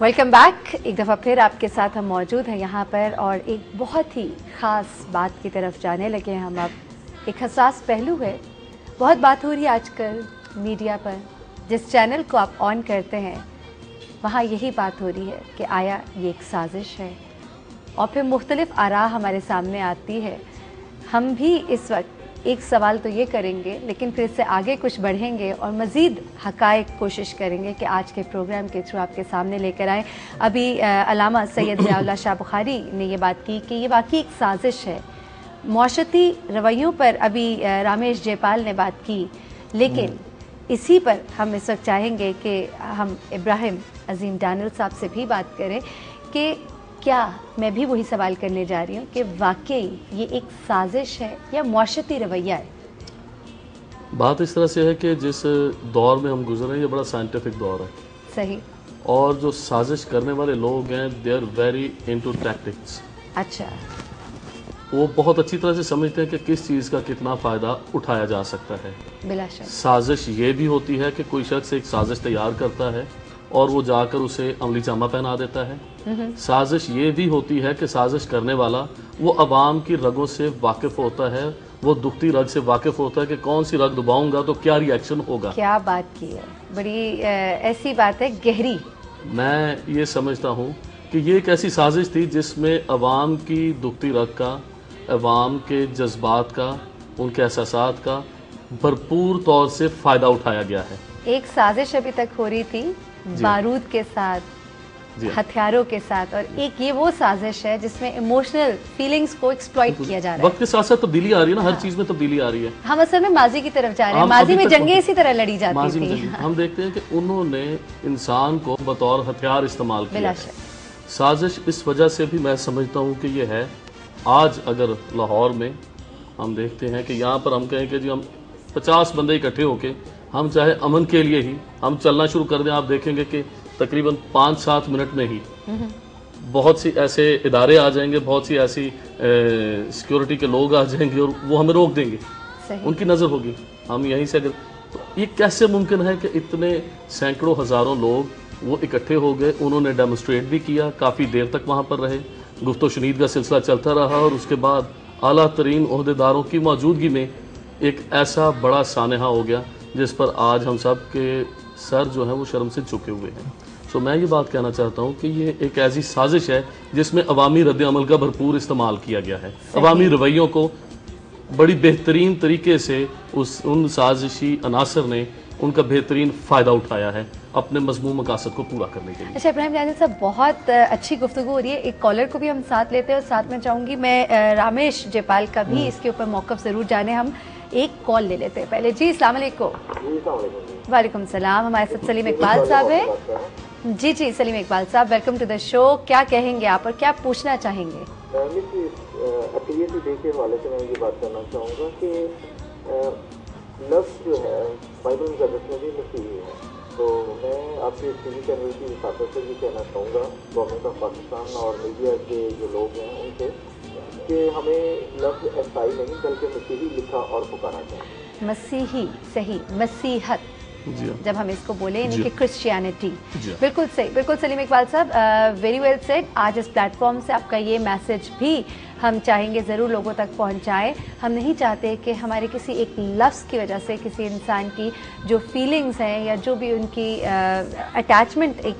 Welcome back. एक दफ़ा फिर आपके साथ हम मौजूद हैं यहाँ पर और एक बहुत ही ख़ास बात की तरफ जाने लगे हैं हम अब। एक हसास पहलू है, बहुत बात हो रही है आजकल मीडिया पर। जिस चैनल को आप ऑन करते हैं वहाँ यही बात हो रही है कि आया ये एक साजिश है, और फिर मुख्तलिफ आरा हमारे सामने आती है। हम भी इस वक्त एक सवाल तो ये करेंगे, लेकिन फिर इससे आगे कुछ बढ़ेंगे और मज़ीद हक़ाइक़ कोशिश करेंगे कि आज के प्रोग्राम के थ्रू आपके सामने लेकर आएँ। अभी अल्लामा सैयद ज़ियाउल्लाह शाह बुखारी ने ये बात की कि ये वाकई एक साजिश है। मौशती रवैयों पर अभी रामेश जयपाल ने बात की, लेकिन इसी पर हम इस वक्त चाहेंगे कि हम इब्राहिम अजीम डैनियल साहब से भी बात करें कि क्या, मैं भी वही सवाल करने जा रही हूँ कि वाकई ये एक साजिश है या मौशती रवैया है? बात इस तरह से है कि जिस दौर में हम गुजर रहे हैं ये बड़ा साइंटिफिक दौर है। सही। और जो साजिश करने वाले लोग हैं they are very into tactics. अच्छा। वो बहुत अच्छी तरह से समझते हैं कि किस चीज़ का कितना फ़ायदा उठाया जा सकता है। बिला शक। साजिश ये भी होती है कि कोई शख्स एक साजिश तैयार करता है और वो जाकर उसे अमली जामा पहना देता है। साजिश ये भी होती है कि साजिश करने वाला वो अवाम की रगों से वाकिफ होता है, वो दुखती रग से वाकिफ होता है कि कौन सी रग दबाऊंगा तो क्या रिएक्शन होगा। क्या बात की है, बड़ी ऐसी बात है गहरी। मैं ये समझता हूँ कि ये एक ऐसी साजिश थी जिसमें अवाम की दुखती रग का, अवाम के जज्बात का, उनके एहसासात का भरपूर तौर से फ़ायदा उठाया गया है। एक साजिश अभी तक हो रही थी बारूद के साथ, हथियारों के साथ, और एक ये वो साजिश है जिसमें इमोशनल फीलिंग्स को एक्सप्लॉइट किया जा रहा है। वक्त के साथ साथ तब्दीली आ रही है ना, हर चीज में तब्दीली आ रही है। हम असल में माजी की तरफ जा रहे हैं। माजी में जंगें इसी तरह लड़ी जाती थी। हम देखते हैं कि उन्होंने इंसान को बतौर हथियार इस्तेमाल किया। साजिश इस वजह से भी मैं समझता हूँ कि ये है, आज अगर लाहौर में हम देखते हैं कि यहाँ पर हम कहें कि जी हम 50 बंदे इकट्ठे होके हम चाहे अमन के लिए ही हम चलना शुरू कर दें, आप देखेंगे कि तकरीबन 5-7 मिनट में ही बहुत सी ऐसे इदारे आ जाएंगे, बहुत सी ऐसी सिक्योरिटी के लोग आ जाएंगे और वो हमें रोक देंगे। उनकी नज़र होगी हम यहीं से। अगर तो ये कैसे मुमकिन है कि इतने सैकड़ों हज़ारों लोग वो इकट्ठे हो गए, उन्होंने डेमोस्ट्रेट भी किया, काफ़ी देर तक वहाँ पर रहे, गुफ्तो शनीद का सिलसिला चलता रहा और उसके बाद आला तरीन ओहदेदारों की मौजूदगी में एक ऐसा बड़ा सानहा हो गया जिस पर आज हम सब के सर जो हैं वो शर्म से झुके हुए हैं। सो मैं ये बात कहना चाहता हूँ कि ये एक ऐसी साजिश है जिसमें अवामी रद्द अमल का भरपूर इस्तेमाल किया गया है। अवामी रवैयों को बड़ी बेहतरीन तरीके से उन साजिशी अनासर ने उनका बेहतरीन फ़ायदा उठाया है अपने मज़मूम मकासद को पूरा करने के लिए। अच्छा इब्राहिम डैनियल साहब, बहुत अच्छी गुफ्तगू हो रही है। एक कॉलर को भी हम साथ लेते हैं और साथ में चाहूँगी मैं रामेश जयपाल का भी इसके ऊपर मौक़िफ़ ज़रूर जाने। हम एक कॉल ले लेते हैं पहले। जी अस्सलाम वालेकुम। वालेकुम सलाम। हमारे साथ सलीम इकबाल साहब हैं। जी जी सलीम इकबाल साहब, वेलकम टू द शो। क्या कहेंगे आप और क्या पूछना चाहेंगे? डे के हवाले से मैं ये बात करना चाहूँगा कि लफ्ज़ जो है बाइबल मुक़द्दस में भी मसीही है, तो मैं आपके टीवी चैनल की मुखातब से भी कहना चाहूँगा गवर्नमेंट ऑफ पाकिस्तान और मीडिया के जो लोग हैं उनसे कि हमें लफ्ज़ ईसाई नहीं बल्कि मसीही लिखा और पुकारा जाए। मसीही, सही, मसीहत जब हम इसको बोले, यानी कि क्रिश्चियनिटी। बिल्कुल सही, बिल्कुल सलीम इकबाल साहब, वेरी वेल सेड। आज इस प्लेटफॉर्म से आपका ये मैसेज भी हम चाहेंगे ज़रूर लोगों तक पहुंचाएं। हम नहीं चाहते कि हमारे किसी एक लफ्ज़ की वजह से किसी इंसान की जो फीलिंग्स हैं या जो भी उनकी अटैचमेंट एक